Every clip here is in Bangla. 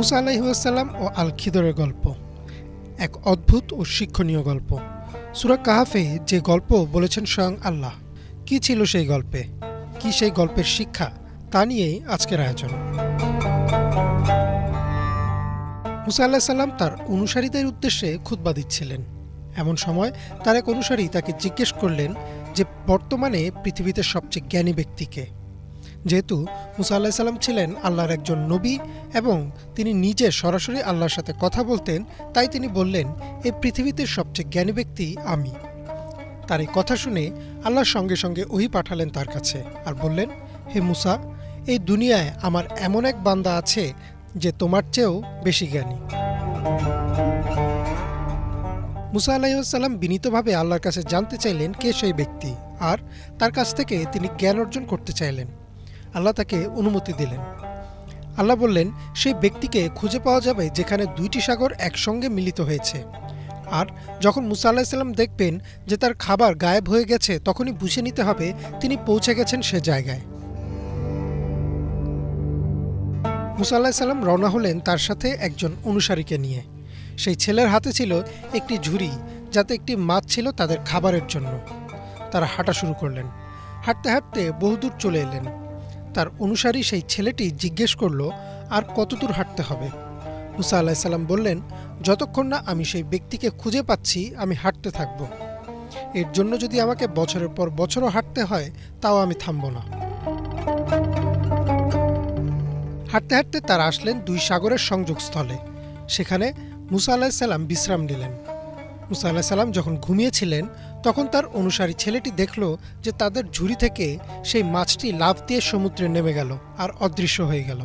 মুসা আলাইহিসসালাম ও আল খিদরের গল্প এক অদ্ভুত ও শিক্ষণীয় গল্প। সূরা কাহাফে যে গল্প বলেছেন স্বয়ং আল্লাহ, কি ছিল সেই গল্পে, কি সেই গল্পের শিক্ষা, তা নিয়েই আজকের আয়োজন। মুসা আলাইহিস সালাম তার অনুসারীদের উদ্দেশ্যে খুতবা দিচ্ছিলেন। এমন সময় তার এক অনুসারী তাকে জিজ্ঞেস করলেন যে বর্তমানে পৃথিবীতে সবচেয়ে জ্ঞানী ব্যক্তিকে। যেহেতু মুসা আলাইহিস সালাম ছিলেন আল্লাহর একজন নবী এবং তিনি নিজে সরাসরি আল্লাহর সাথে কথা বলতেন, তাই তিনি বললেন, এই পৃথিবীতে সবচেয়ে জ্ঞানী ব্যক্তি আমি। তার এই কথা শুনে আল্লাহ সঙ্গে সঙ্গে ওহী পাঠালেন তার কাছে আর বললেন, হে মুসা, এই দুনিয়ায় আমার এমন এক বান্দা আছে যে তোমার চেয়েও বেশি জ্ঞানী। মুসা আলাইহিস সালাম বিনীতভাবে আল্লাহর কাছে জানতে চাইলেন কে সেই ব্যক্তি, আর তার কাছ থেকে তিনি জ্ঞান অর্জন করতে চাইলেন। আল্লাহ তাকে অনুমতি দিলেন। আল্লাহ বললেন, সেই ব্যক্তিকে খুঁজে পাওয়া যাবে যেখানে দুইটি সাগর একসঙ্গে মিলিত হয়েছে। আর যখন মুসা আলাইহিস সালাম দেখবেন যে তার খাবার গায়েব হয়ে গেছে, তখনই বুঝে নিতে হবে তিনি পৌঁছে গেছেন সে জায়গায়। মুসা আলাইহিস সালাম রওনা হলেন তার সাথে একজন অনুসারীকে নিয়ে। সেই ছেলের হাতে ছিল একটি ঝুড়ি, যাতে একটি মাছ ছিল তাদের খাবারের জন্য। তারা হাঁটা শুরু করলেন। হাঁটতে হাঁটতে বহুদূর চলে এলেন। তার অনুসারী সেই ছেলেটি জিজ্ঞেস করল, আর কতদূর হাঁটতে হবে? মুসা আলাইহিস সালাম বললেন, যতক্ষণ না আমি সেই ব্যক্তিকে খুঁজে পাচ্ছি আমি হাঁটতে থাকব। এর জন্য যদি আমাকে বছরের পর বছরও হাঁটতে হয়, তাও আমি থামব না। হাঁটতে হাঁটতে তারা আসলেন দুই সাগরের সংযোগস্থলে। সেখানে মুসা আলাইহিস সালাম বিশ্রাম নিলেন। মুসা আলাইহিস সালাম যখন ঘুমিয়েছিলেন, তখন তার অনুসারী ছেলেটি দেখল যে তাদের ঝুড়ি থেকে সেই মাছটি লাফ দিয়ে সমুদ্রে নেমে গেল আর অদৃশ্য হয়ে গেল।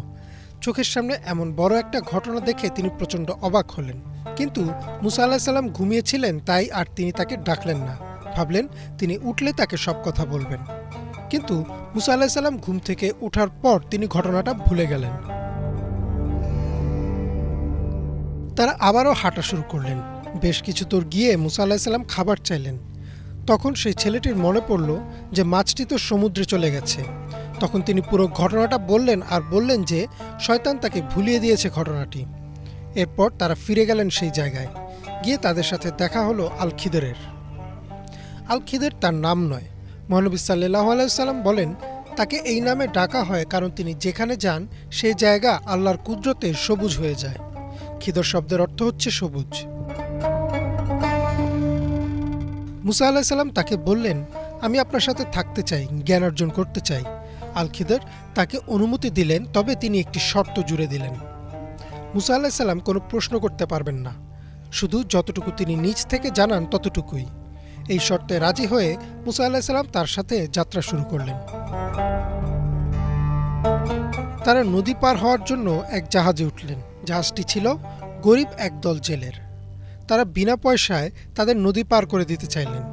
চোখের সামনে এমন বড় একটা ঘটনা দেখে তিনি প্রচণ্ড অবাক হলেন। কিন্তু মুসা আলাইহিস সালাম ঘুমিয়েছিলেন, তাই আর তিনি তাকে ডাকলেন না। ভাবলেন তিনি উঠলে তাকে সব কথা বলবেন। কিন্তু মুসা আলাইহিস সালাম ঘুম থেকে ওঠার পর তিনি ঘটনাটা ভুলে গেলেন। তারা আবারও হাঁটা শুরু করলেন। বেশ কিছু দূর গিয়ে মুসা আলাইহিস সালাম খাবার চাইলেন। তখন সেই ছেলেটির মনে পড়ল যে মাছটি তো সমুদ্রে চলে গেছে। তখন তিনি পুরো ঘটনাটা বললেন আর বললেন যে শয়তান তাকে ভুলিয়ে দিয়েছে ঘটনাটি। এরপর তারা ফিরে গেলেন সেই জায়গায়। গিয়ে তাদের সাথে দেখা হলো আল খিদরের। আল খিদর তার নাম নয়। মহানবী সাল্লাল্লাহু আলাইহি ওয়াসাল্লাম বলেন, তাকে এই নামে ডাকা হয় কারণ তিনি যেখানে যান সেই জায়গা আল্লাহর কুদরতে সবুজ হয়ে যায়। খিদর শব্দের অর্থ হচ্ছে সবুজ। মুসা আলাইহিস সালাম তাকে বললেন, আমি আপনার সাথে থাকতে চাই, জ্ঞান অর্জন করতে চাই। আল খিদর তাকে অনুমতি দিলেন, তবে তিনি একটি শর্ত জুড়ে দিলেন। মুসা আলাইহিস সালাম কোনো প্রশ্ন করতে পারবেন না, শুধু যতটুকু তিনি নিজ থেকে জানান ততটুকুই। এই শর্তে রাজি হয়ে মুসা আলাইহিস সালাম তার সাথে যাত্রা শুরু করলেন। তারা নদী পার হওয়ার জন্য এক জাহাজে উঠলেন। জাহাজটি ছিল গরিব একদল জেলের। তারা বিনা পয়সায় তাদের নদী পার করে দিতে চাইলেন।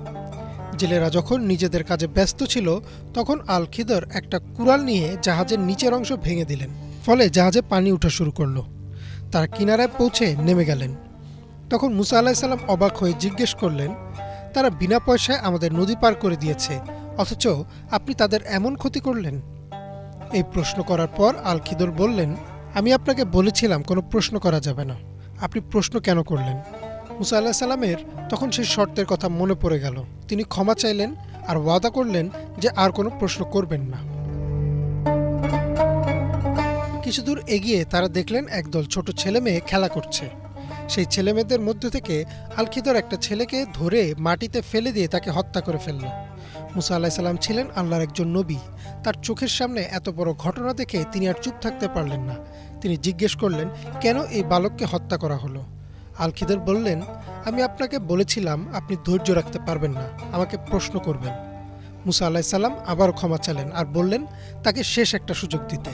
জেলেরা যখন নিজেদের কাজে ব্যস্ত ছিল, তখন আল খিদর একটা কুড়াল নিয়ে জাহাজের নিচের অংশ ভেঙে দিলেন। ফলে জাহাজে পানি ওঠা শুরু করলো। তারা কিনারায় পৌঁছে নেমে গেলেন। তখন মুসা আলাইহিস সালাম অবাক হয়ে জিজ্ঞেস করলেন, তারা বিনা পয়সায় আমাদের নদী পার করে দিয়েছে, অথচ আপনি তাদের এমন ক্ষতি করলেন? এই প্রশ্ন করার পর আল খিদর বললেন, আমি আপনাকে বলেছিলাম কোনো প্রশ্ন করা যাবে না, আপনি প্রশ্ন কেন করলেন? মুসা আলাইহিস সালামের তখন সেই শর্তের কথা মনে পড়ে গেল। তিনি ক্ষমা চাইলেন আর ওয়াদা করলেন যে আর কোনো প্রশ্ন করবেন না। কিছু দূর এগিয়ে তারা দেখলেন একদল ছোট ছেলে মেয়ে খেলা করছে। সেই ছেলে মেয়েদের মধ্যে থেকে আল খিদর একটা ছেলেকে ধরে মাটিতে ফেলে দিয়ে তাকে হত্যা করে ফেলল। মুসা আলাইহিস সালাম ছিলেন আল্লাহর একজন নবী। তার চোখের সামনে এত বড় ঘটনা দেখে তিনি আর চুপ থাকতে পারলেন না। তিনি জিজ্ঞেস করলেন, কেন এই বালককে হত্যা করা হলো? আল খিদর বললেন, আমি আপনাকে বলেছিলাম আপনি ধৈর্য রাখতে পারবেন না, আমাকে প্রশ্ন করবেন। মুসা আলাইহিস সালাম আবার ক্ষমা চাইলেন আর বললেন তাকে শেষ একটা সুযোগ দিতে।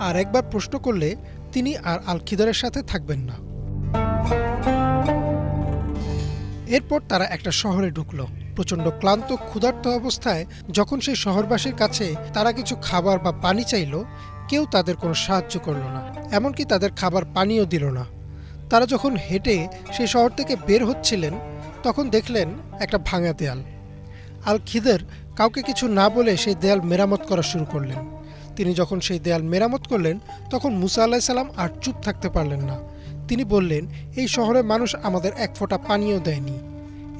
আর একবার প্রশ্ন করলে তিনি আর আল খিদরের সাথে থাকবেন না। এরপর তারা একটা শহরে ঢুকলো। প্রচণ্ড ক্লান্ত ক্ষুধার্ত অবস্থায় যখন সেই শহরবাসীর কাছে তারা কিছু খাবার বা পানি চাইল, কেউ তাদের কোনো সাহায্য করল না, এমনকি তাদের খাবার পানিও দিল না। তারা যখন হেঁটে সেই শহর থেকে বের হচ্ছিলেন, তখন দেখলেন একটা ভাঙা দেয়াল। আল খিদর কাউকে কিছু না বলে সেই দেয়াল মেরামত করা শুরু করলেন। তিনি যখন সেই দেয়াল মেরামত করলেন তখন মুসা আলাইহিস সালাম আর চুপ থাকতে পারলেন না। তিনি বললেন, এই শহরে মানুষ আমাদের এক ফোঁটা পানিও দেয়নি।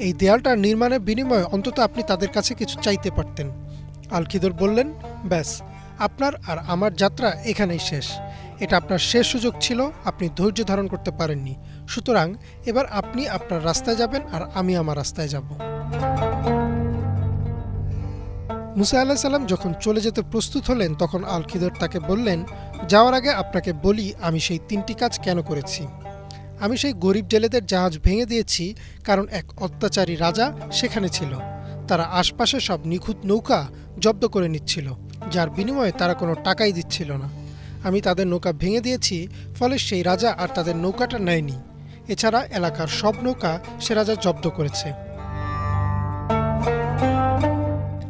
এই দেয়ালটার নির্মাণের বিনিময়ে অন্তত আপনি তাদের কাছে কিছু চাইতে পারতেন। আল খিদর বললেন, ব্যাস, আপনার আর আমার যাত্রা এখানেই শেষ। এটা আপনার শেষ সুযোগ ছিল, আপনি ধৈর্য ধারণ করতে পারেননি। সুতরাং এবার আপনি আপনার রাস্তায় যাবেন আর আমি আমার রাস্তায় যাব। মুসা আলাইহিস সালাম যখন চলে যেতে প্রস্তুত হলেন তখন আল খিদর তাকে বললেন, যাওয়ার আগে আপনাকে বলি আমি সেই 3টি কাজ কেন করেছি। আমি সেই গরিব জেলেদের জাহাজ ভেঙে দিয়েছি কারণ এক অত্যাচারী রাজা সেখানে ছিল। তারা আশপাশে সব নিখুঁত নৌকা জব্দ করে নিচ্ছিল, যার বিনিময়ে তারা কোনো টাকাই দিচ্ছিল না। আমি তাদের নৌকা ভেঙে দিয়েছি, ফলে সেই রাজা আর তাদের নৌকাটা নেয়নি। এছাড়া এলাকার সব নৌকা সে রাজা জব্দ করেছে।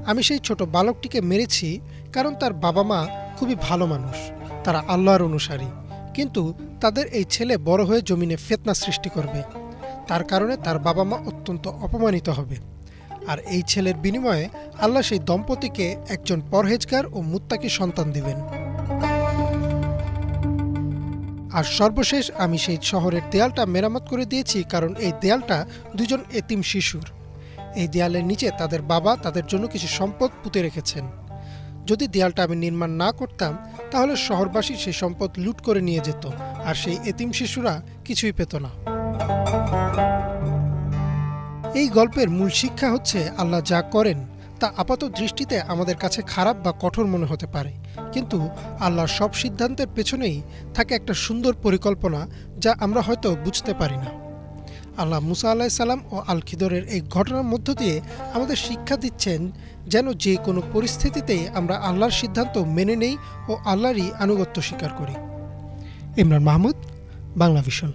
আমি সেই ছোট বালকটিকে মেরেছি কারণ তার বাবা মা খুবই ভালো মানুষ, তারা আল্লাহর অনুসারী, কিন্তু তাদের এই ছেলে বড় হয়ে জমিনে ফিতনা সৃষ্টি করবে। তার কারণে তার বাবা মা অত্যন্ত অপমানিত হবে। আর এই ছেলের বিনিময়ে আল্লাহ সেই দম্পতিকে একজন পরহেজগার ও মুত্তাকি সন্তান দিবেন। আর সর্বশেষ আমি সেই শহরের দেয়ালটা মেরামত করে দিয়েছি কারণ এই দেয়ালটা দুজন এতিম শিশুর। এই দেয়ালের নিচে তাদের বাবা তাদের জন্য কিছু সম্পদ পুঁতে রেখেছেন। যদি দেয়ালটা আমি নির্মাণ না করতাম তাহলে শহরবাসী সেই সম্পদ লুট করে নিয়ে যেত আর সেই এতিম শিশুরা কিছুই পেত না। এই গল্পের মূল শিক্ষা হচ্ছে, আল্লাহ যা করেন তা আপাত দৃষ্টিতে আমাদের কাছে খারাপ বা কঠোর মনে হতে পারে, কিন্তু আল্লাহর সব সিদ্ধান্তের পেছনেই থাকে একটা সুন্দর পরিকল্পনা যা আমরা হয়তো বুঝতে পারি না। আল্লাহ মুসা আলাইহিস সালাম ও আল খিদরের এই ঘটনার মধ্য দিয়ে আমাদের শিক্ষা দিচ্ছেন যেন যে কোনো পরিস্থিতিতেই আমরা আল্লাহর সিদ্ধান্ত মেনে নেই ও আল্লাহরই আনুগত্য স্বীকার করি। ইমরান মাহমুদ, বাংলা ভিশন।